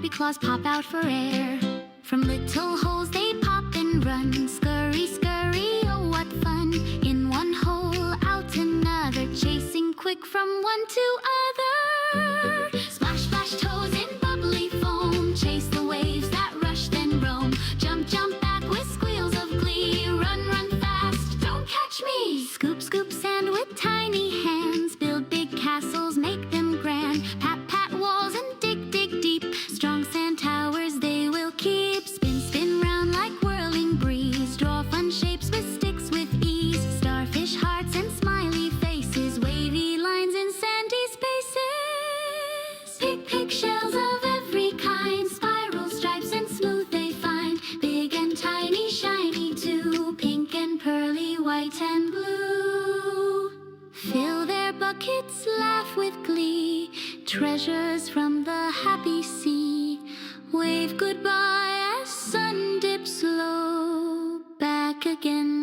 Crabby claws pop out for air. From little holes they pop and run. Scurry, scurry, oh what fun. In one hole, out another, chasing quick from one to other. Splash, splash, toes in bubbly foam, chase the waves that rush then roam. Jump, jump back with squeals of glee. Run, run fast, don't catch me. Scoop, scoop sand with tiny hands. Build big castles, make them grand. Pat, pat walls and dig, dig deep. Strong sand towers they will keep. Spin, spin round like whirling breeze. Draw fun shapes with sticks with ease. Starfish hearts and smiley faces. Wavy lines in sandy spaces. Pick, pick shells of every kind. Spiral stripes and smooth they find. Big and tiny, shiny too. Pink and pearly, white and blue. Fill their buckets, laugh with glee. Treasures from the happy sea. Wave goodbye as sun dips low. Back again